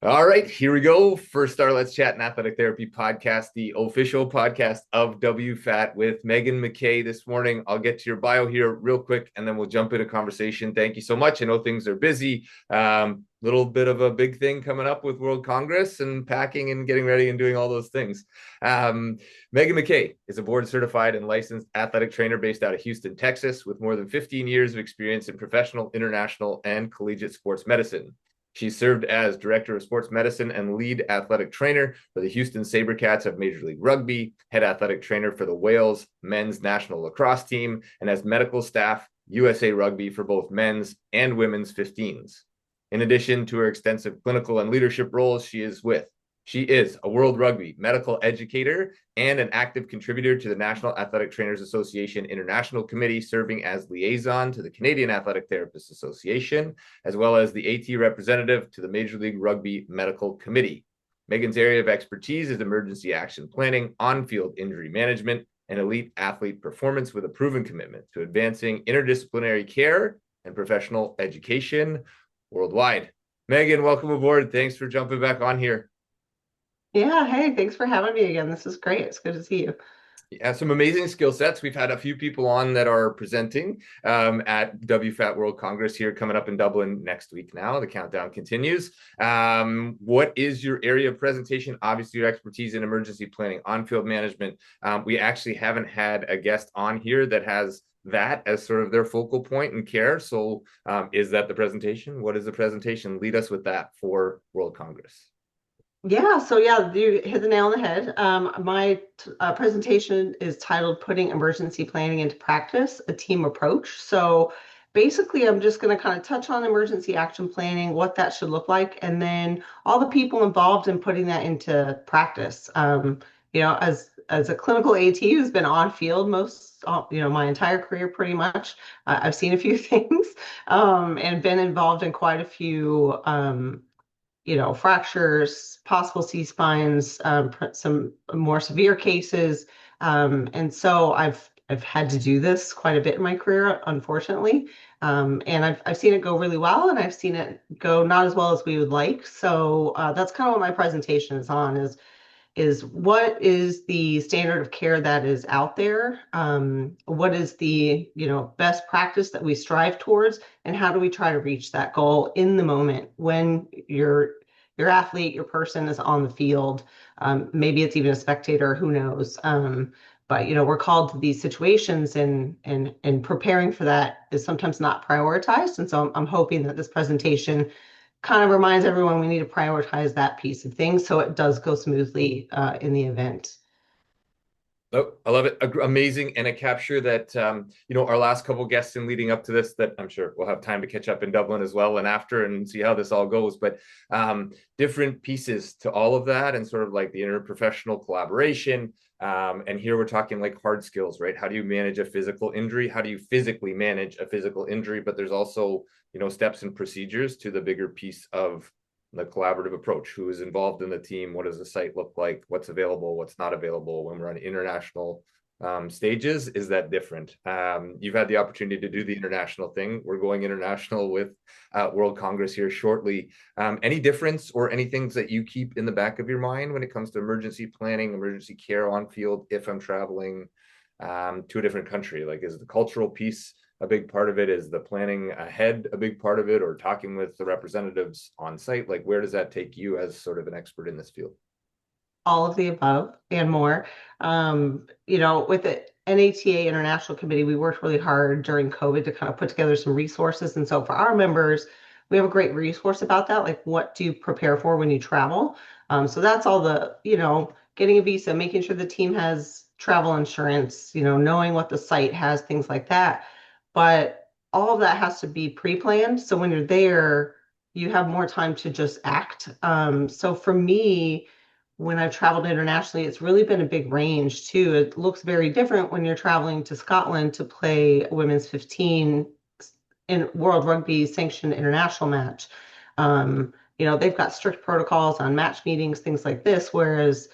All right, here we go. First, our Let's Chat and Athletic Therapy podcast, the official podcast of WFAT with Meghan McKay this morning. I'll get to your bio here real quick and then we'll jump into conversation. Thank you so much. I know things are busy. Little bit of a big thing coming up with World Congress and packing and getting ready and doing all those things. Meghan McKay is a board certified and licensed athletic trainer based out of Houston, Texas, with more than 15 years of experience in professional, international, and collegiate sports medicine. She served as director of sports medicine and lead athletic trainer for the Houston SaberCats of Major League Rugby, head athletic trainer for the Wales men's national lacrosse team, and as medical staff USA Rugby for both men's and women's 15s. In addition to her extensive clinical and leadership roles, she is a World Rugby Medical Educator and an active contributor to the National Athletic Trainers Association International Committee, serving as liaison to the Canadian Athletic Therapists Association, as well as the AT representative to the Major League Rugby Medical Committee. Meghan's area of expertise is emergency action planning, on-field injury management, and elite athlete performance, with a proven commitment to advancing interdisciplinary care and professional education worldwide. Meghan, welcome aboard. Thanks for jumping back on here. Yeah, hey, thanks for having me again. This is great. It's good to see you. Yeah, some amazing skill sets. We've had a few people on that are presenting at WFAT World Congress here coming up in Dublin next week now. The countdown continues. What is your area of presentation? Obviously, your expertise in emergency planning, on-field management. We actually haven't had a guest on here that has that as sort of their focal point in care. So is that the presentation? What is the presentation? Lead us with that for World Congress. Yeah, you hit the nail on the head. My presentation is titled Putting Emergency Planning into Practice, a Team Approach. So basically, I'm just going to kind of touch on emergency action planning, what that should look like, and then all the people involved in putting that into practice. As a clinical AT who's been on field my entire career pretty much, I've seen a few things and been involved in quite a few fractures, possible C-spines, some more severe cases. And so I've had to do this quite a bit in my career, unfortunately. And I've seen it go really well, and I've seen it go not as well as we would like. So that's kind of what my presentation is on, is what is the standard of care that is out there? What is the best practice that we strive towards, and how do we try to reach that goal in the moment when your athlete, your person is on the field? Maybe it's even a spectator, who knows? But we're called to these situations, and preparing for that is sometimes not prioritized. And so I'm hoping that this presentation kind of reminds everyone we need to prioritize that piece of things so it does go smoothly in the event. Oh, I love it. Amazing. And a capture that, our last couple guests in leading up to this, that I'm sure we'll have time to catch up in Dublin as well and after and see how this all goes. But different pieces to all of that, and sort of like the interprofessional collaboration. And here we're talking like hard skills, right? How do you manage a physical injury? How do you physically manage a physical injury? But there's also, steps and procedures to the bigger piece of the collaborative approach. Who is involved in the team? What does the site look like? What's available? What's not available? When we're on international stages, is that different? You've had the opportunity to do the international thing. We're going international with World Congress here shortly. Any difference or any things that you keep in the back of your mind when it comes to emergency planning, emergency care on field, if I'm traveling to a different country? Like, is the cultural piece a big part of it? Is the planning ahead a big part of it, or talking with the representatives on site? Like, where does that take you as sort of an expert in this field? All of the above and more. With the NATA International Committee, we worked really hard during COVID to kind of put together some resources. And so for our members, we have a great resource about that. Like, what do you prepare for when you travel? So that's all getting a visa, making sure the team has travel insurance, knowing what the site has, things like that. But all of that has to be pre-planned. So when you're there, you have more time to just act. So for me, when I've traveled internationally, it's really been a big range too. It looks very different when you're traveling to Scotland to play a women's 15 in World Rugby sanctioned international match. They've got strict protocols on match meetings, things like this. Whereas,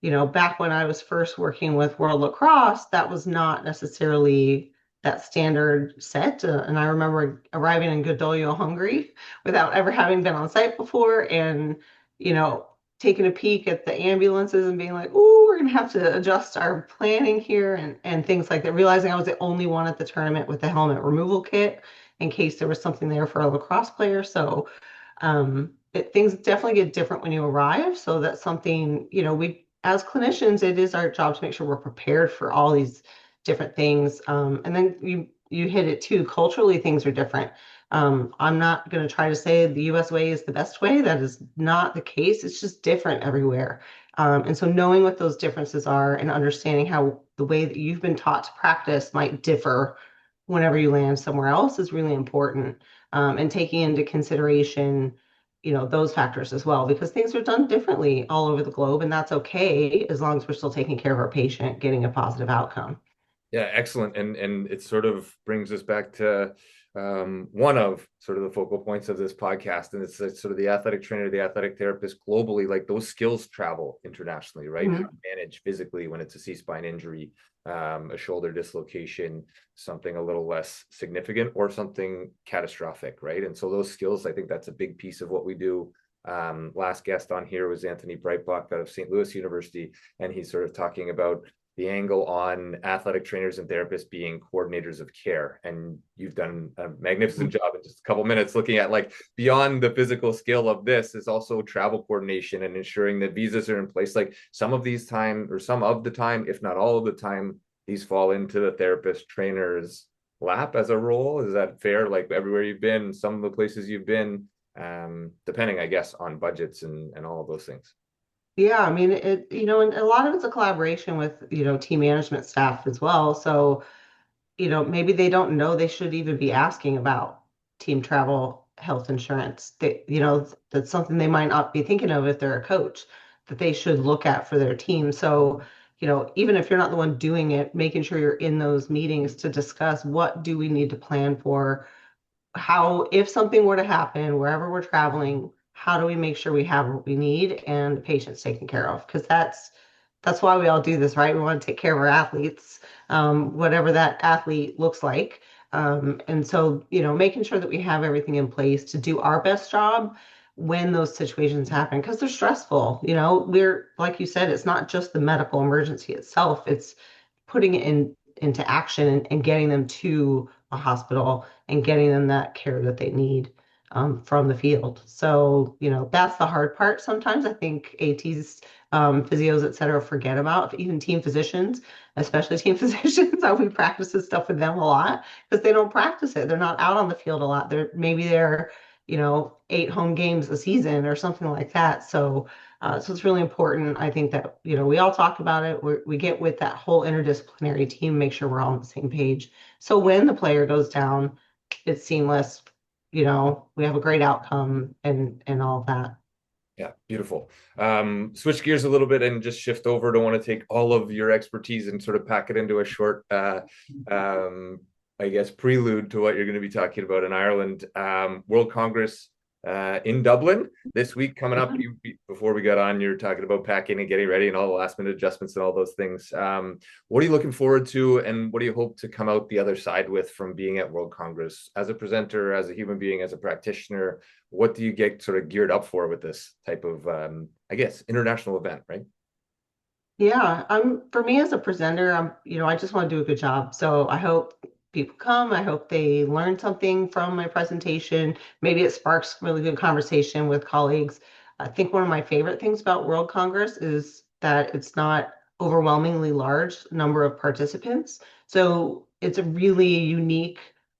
back when I was first working with World Lacrosse, that was not necessarily that standard set. And I remember arriving in Godolio, Hungary, without ever having been on site before, and you know, taking a peek at the ambulances and being like, "Ooh, we're gonna have to adjust our planning here," and things like that. Realizing I was the only one at the tournament with the helmet removal kit in case there was something there for a lacrosse player. So things definitely get different when you arrive. So that's something, we as clinicians, it is our job to make sure we're prepared for all these different things. And then you hit it too. Culturally, things are different. I'm not going to try to say the US way is the best way. That is not the case. It's just different everywhere. And so knowing what those differences are and understanding how the way that you've been taught to practice might differ whenever you land somewhere else is really important. And taking into consideration, those factors as well, because things are done differently all over the globe, and that's okay as long as we're still taking care of our patient, getting a positive outcome. Yeah, excellent. And it sort of brings us back to one of sort of the focal points of this podcast, and it's sort of the athletic trainer, the athletic therapist globally, like those skills travel internationally, right? How Mhm. to manage physically when it's a C-spine injury, a shoulder dislocation, something a little less significant, or something catastrophic, right? And so those skills, I think that's a big piece of what we do. Last guest on here was Anthony Breitbach out of St. Louis University, and he's sort of talking about the angle on athletic trainers and therapists being coordinators of care. And you've done a magnificent job in just a couple minutes looking at, like, beyond the physical skill of this is also travel coordination and ensuring that visas are in place. Like some of the time, if not all of the time, these fall into the therapist trainer's lap as a role. Is that fair? Like everywhere you've been, some of the places you've been, depending, I guess, on budgets and all of those things. Yeah, I mean, and a lot of it's a collaboration with, team management staff as well. So, maybe they don't know they should even be asking about team travel health insurance. That's something they might not be thinking of if they're a coach, that they should look at for their team. So, even if you're not the one doing it, making sure you're in those meetings to discuss what do we need to plan for, how, if something were to happen wherever we're traveling, how do we make sure we have what we need and the patient's taken care of? Because that's why we all do this, right? We want to take care of our athletes, whatever that athlete looks like. And so, making sure that we have everything in place to do our best job when those situations happen, because they're stressful. We're, like you said, it's not just the medical emergency itself, it's putting it into action and getting them to a hospital and getting them that care that they need from the field. So, that's the hard part. Sometimes I think ATs, physios, et cetera, forget about, even team physicians, especially team physicians. We practice this stuff with them a lot because they don't practice it. They're not out on the field a lot. They're 8 home games a season or something like that. So it's really important. I think that, we all talk about it. We get with that whole interdisciplinary team, make sure we're all on the same page. So when the player goes down, it's seamless. We have a great outcome and all of that. Yeah, beautiful. Switch gears a little bit and just shift over. Don't want to take all of your expertise and sort of pack it into a short, I guess, prelude to what you're going to be talking about in Ireland. World Congress in Dublin this week coming up. Before we got on, you're talking about packing and getting ready and all the last minute adjustments and all those things. What are you looking forward to, and what do you hope to come out the other side with from being at World Congress as a presenter, as a human being, as a practitioner? What do you get sort of geared up for with this type of, I guess, international event, right? Yeah, for me as a presenter, I just want to do a good job. So I hope people come. I hope they learn something from my presentation. Maybe it sparks really good conversation with colleagues. I think one of my favorite things about World Congress is that it's not overwhelmingly large number of participants. So it's a really unique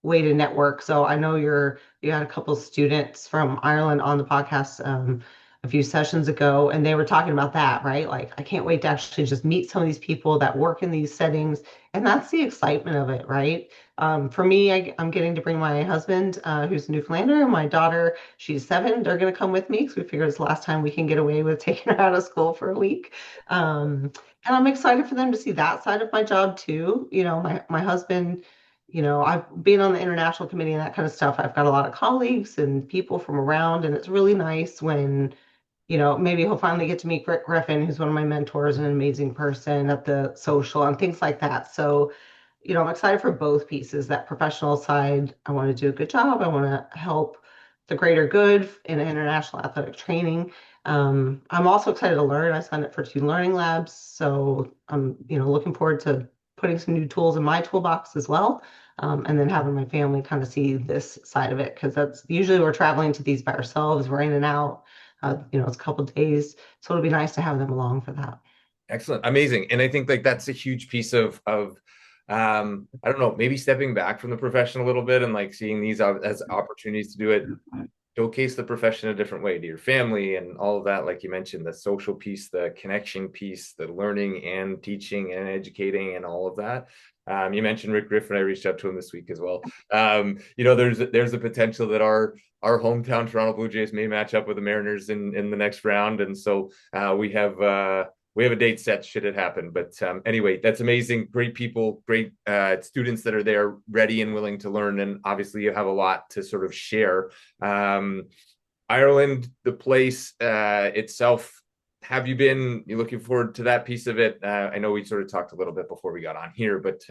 way to network. So I know you had a couple students from Ireland on the podcast. A few sessions ago, and they were talking about that, right? Like, I can't wait to actually just meet some of these people that work in these settings. And that's the excitement of it, right? For me, I'm getting to bring my husband, who's a Newfoundlander, and my daughter, she's 7. They're going to come with me because we figured it's the last time we can get away with taking her out of school for a week. And I'm excited for them to see that side of my job too. My husband, I've been on the international committee and that kind of stuff. I've got a lot of colleagues and people from around, and it's really nice when maybe he'll finally get to meet Rick Griffin, who's one of my mentors, an amazing person at the social and things like that. So, I'm excited for both pieces. That professional side, I want to do a good job. I want to help, the greater good in international athletic training. I'm also excited to learn. I signed up for 2 learning labs, so I'm, looking forward to putting some new tools in my toolbox as well. And then having my family kind of see this side of it, because that's usually we're traveling to these by ourselves. We're in and out. It's a couple of days, so it'll be nice to have them along for that. Excellent. Amazing. And I think like that's a huge piece of I don't know, maybe stepping back from the profession a little bit and like seeing these as opportunities to do it, showcase the profession a different way to your family and all of that. Like you mentioned, the social piece, the connection piece, the learning and teaching and educating and all of that. You mentioned Rick Griffin. I reached out to him this week as well. There's a potential that our hometown Toronto Blue Jays may match up with the Mariners in the next round, and so we have a date set should it happen. But anyway, that's amazing. Great people, great students that are there ready and willing to learn. And obviously you have a lot to sort of share. Ireland, the place itself, have you been you looking forward to that piece of it? I know we sort of talked a little bit before we got on here, but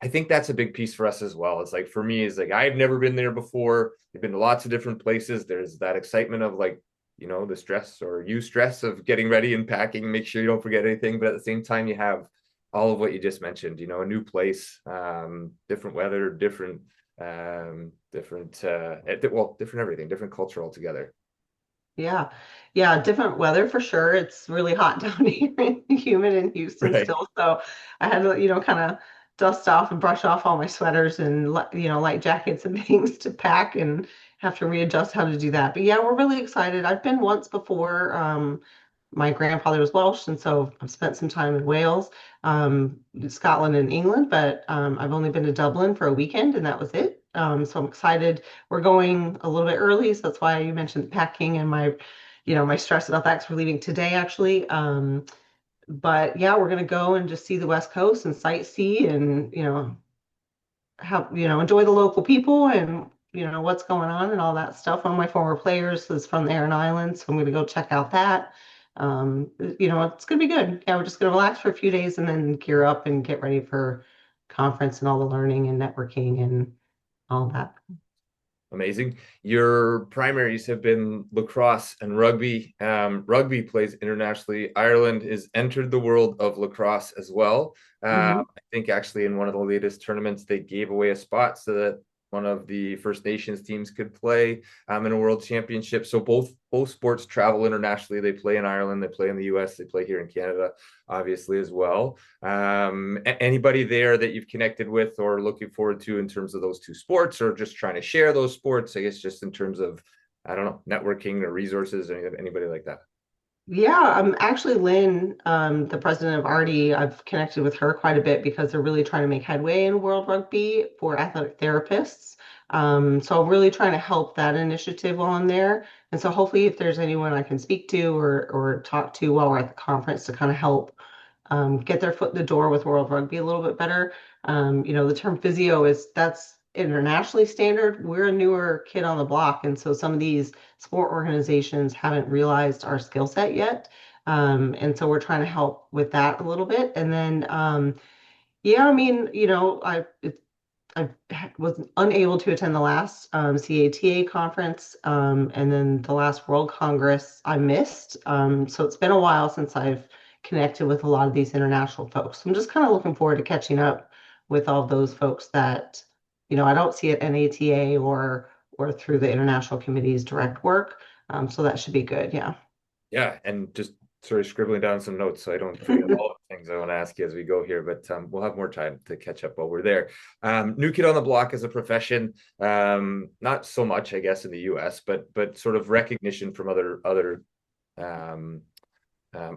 I think that's a big piece for us as well. It's like, for me, it's like, I've never been there before. I've been to lots of different places. There's that excitement of like, the stress or you stress of getting ready and packing, make sure you don't forget anything. But at the same time, you have all of what you just mentioned, a new place, different weather, different everything, different culture altogether. Yeah. Yeah, different weather for sure. It's really hot down here and humid in Houston Right. still. So I had to, kind of dust off and brush off all my sweaters and, light jackets and things to pack and have to readjust how to do that. But yeah, we're really excited. I've been once before. My grandfather was Welsh, and so I've spent some time in Wales, Scotland, and England, but I've only been to Dublin for a weekend, and that was it. So I'm excited. We're going a little bit early, so that's why you mentioned packing and my stress about that, because we're leaving today actually. But yeah, we're gonna go and just see the West Coast and sightsee and have enjoy the local people and what's going on and all that stuff. One of my former players is from the Aran Islands, so I'm gonna go check out that. It's gonna be good. Yeah, we're just gonna relax for a few days and then gear up and get ready for conference and all the learning and networking and all that. Amazing. Your primaries have been lacrosse and rugby. Rugby plays internationally. Ireland has entered the world of lacrosse as well. Mhm. I think actually in one of the latest tournaments, they gave away a spot so that one of the First Nations teams could play in a world championship. So both sports travel internationally. They play in Ireland, they play in the US, they play here in Canada, obviously as well. Anybody there that you've connected with or looking forward to in terms of those two sports, or just trying to share those sports? I guess just in terms of, I don't know, networking or resources, or anybody like that. Yeah, actually Lynn, the president of RD, I've connected with her quite a bit because they're really trying to make headway in World Rugby for athletic therapists. So I'm really trying to help that initiative on there. And so hopefully if there's anyone I can speak to or talk to while we're at the conference to kind of help get their foot in the door with World Rugby a little bit better. The term physio that's internationally standard. We're a newer kid on the block, and so some of these sport organizations haven't realized our skill set yet. And so we're trying to help with that a little bit. And then, yeah, I mean, I was unable to attend the last CATA conference, and then the last World Congress I missed. So it's been a while since I've connected with a lot of these international folks. So I'm just kind of looking forward to catching up with all those folks that, I don't see at NATA or through the international committee's direct work. So that should be good. Yeah. Yeah, and just sort of scribbling down some notes so I don't forget all the things I want to ask you as we go here, but we'll have more time to catch up while we're there. New kid on the block as a profession, not so much, I guess, in the US, but sort of recognition from um,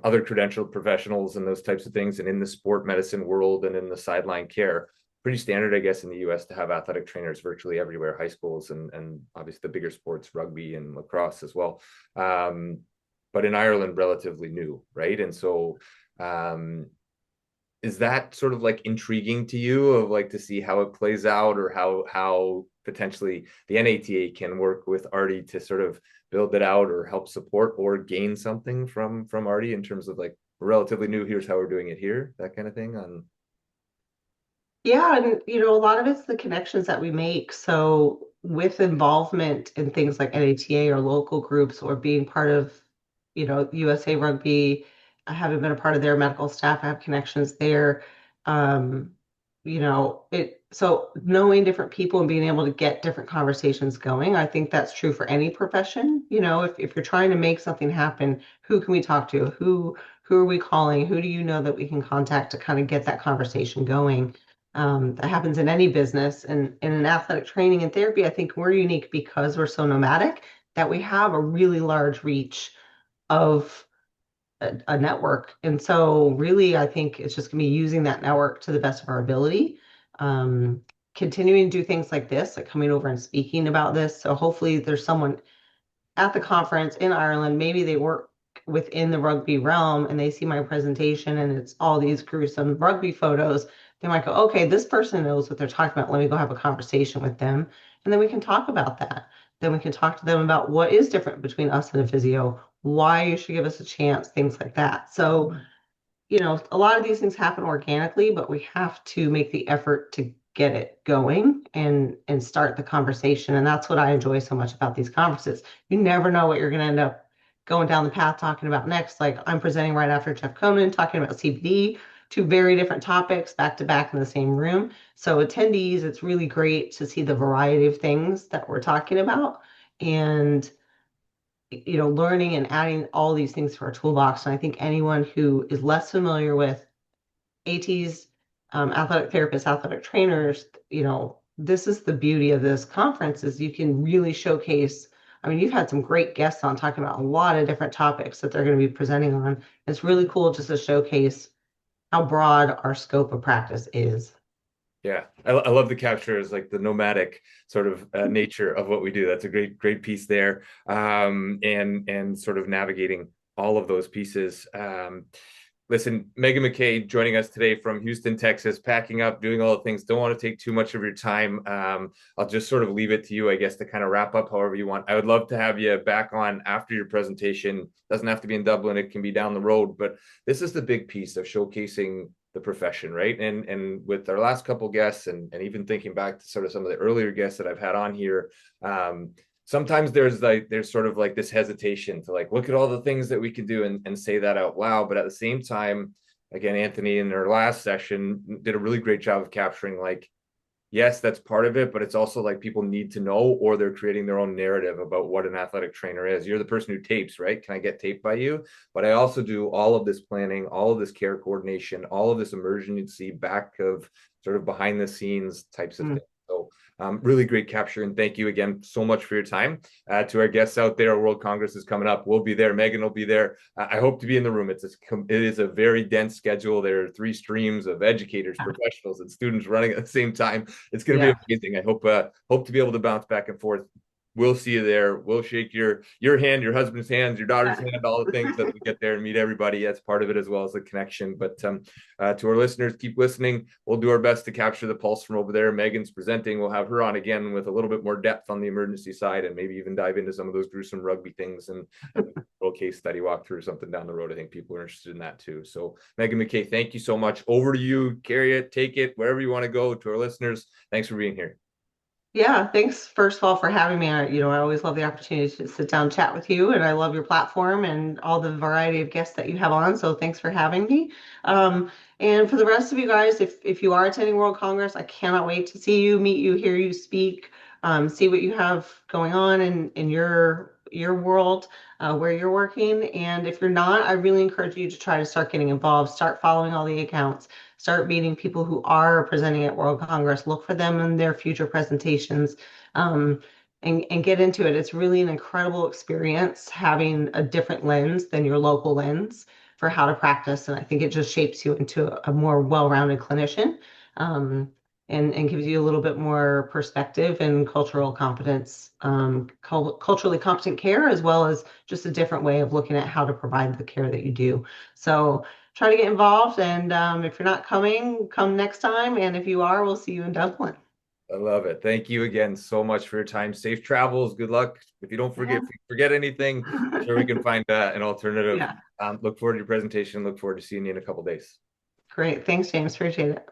other credentialed professionals and those types of things, and in the sport medicine world and in the sideline care. Pretty standard, I guess, in the US to have athletic trainers virtually everywhere, high schools and obviously the bigger sports, rugby and lacrosse as well. But in Ireland, relatively new, right? And so, is that sort of like intriguing to you, of like to see how it plays out, or how potentially the NATA can work with RD to sort of build it out or help support or gain something from RD in terms of like relatively new, here's how we're doing it here, that kind of thing on. Yeah, and a lot of it's the connections that we make. So with involvement in things like NATA or local groups or being part of, USA Rugby, I haven't been a part of their medical staff. I have connections there. Um, so knowing different people and being able to get different conversations going, I think that's true for any profession. If you're trying to make something happen, who can we talk to? Who are we calling? Who do you know that we can contact to kind of get that conversation going? That happens in any business. And in athletic training and therapy, I think we're unique because we're so nomadic that we have a really large reach of a network. And so really, I think it's just going to be using that network to the best of our ability. Um, Continuing to do things like this, like coming over and speaking about this. So hopefully there's someone at the conference in Ireland, maybe they work within the rugby realm and they see my presentation and it's all these gruesome rugby photos. They might go, okay, this person knows what they're talking about. Let me go have a conversation with them. And then we can talk about that. Then we can talk to them about what is different between us and a physio, why you should give us a chance, things like that. So, a lot of these things happen organically, but we have to make the effort to get it going and start the conversation. And that's what I enjoy so much about these conferences. You never know what you're going to end up going down the path talking about next. Like I'm presenting right after Jeff Conan talking about CBD, two very different topics back to back in the same room. So attendees, it's really great to see the variety of things that we're talking about. And learning and adding all these things to our toolbox. And I think anyone who is less familiar with ATs, athletic therapists, athletic trainers, this is the beauty of this conference is you can really showcase. I mean, you've had some great guests on talking about a lot of different topics that they're going to be presenting on. It's really cool just to showcase how broad our scope of practice is. Yeah, I love the capture as like the nomadic sort of nature of what we do. That's a great piece there, and sort of navigating all of those pieces. Listen, Meghan McKay joining us today from Houston, Texas, packing up, doing all the things. Don't want to take too much of your time. I'll just sort of leave it to you, I guess, to kind of wrap up however you want. I would love to have you back on after your presentation. Doesn't have to be in Dublin. It can be down the road, but this is the big piece of showcasing the profession, right? And with our last couple guests and even thinking back to sort of some of the earlier guests that I've had on here, sometimes there's sort of like this hesitation to like look at all the things that we can do and say that out loud. But at the same time, again, Anthony in our last session did a really great job of capturing like, yes, that's part of it, but it's also like people need to know or they're creating their own narrative about what an athletic trainer is. You're the person who tapes, right? Can I get taped by you? But I also do all of this planning, all of this care coordination, all of this emergency back of sort of behind the scenes types of things. So really great capture. And thank you again so much for your time. To our guests out there, World Congress is coming up. We'll be there. Meghan will be there. I hope to be in the room. It is a very dense schedule. There are 3 streams of educators, professionals, and students running at the same time. It's going to be amazing. I hope to be able to bounce back and forth. We'll see you there. We'll shake your hand, your husband's hands, your daughter's hand, all the things that we get there and meet everybody. That's part of it as well as the connection. But to our listeners, keep listening. We'll do our best to capture the pulse from over there. Meghan's presenting. We'll have her on again with a little bit more depth on the emergency side and maybe even dive into some of those gruesome rugby things and a little case study walk through something down the road. I think people are interested in that too. So Meghan McKay, thank you so much. Over to you. Carry it, take it, wherever you want to go. To our listeners, thanks for being here. Yeah, thanks first of all for having me. I always love the opportunity to sit down and chat with you, and I love your platform and all the variety of guests that you have on. So thanks for having me. And for the rest of you guys, if you are attending World Congress, I cannot wait to see you, meet you, hear you speak, see what you have going on in your world where you're working. And if you're not, I really encourage you to try to start getting involved, start following all the accounts, start meeting people who are presenting at World Congress, look for them in their future presentations, and get into it. It's really an incredible experience having a different lens than your local lens for how to practice. And I think it just shapes you into a more well-rounded clinician, and gives you a little bit more perspective and cultural competence, culturally competent care, as well as just a different way of looking at how to provide the care that you do. So try to get involved. And if you're not coming, come next time. And if you are, we'll see you in Dublin. I love it. Thank you again so much for your time. Safe travels. Good luck. If you don't forget anything, I'm sure we can find an alternative. Yeah. Look forward to your presentation. Look forward to seeing you in a couple of days. Great. Thanks, James. Appreciate it.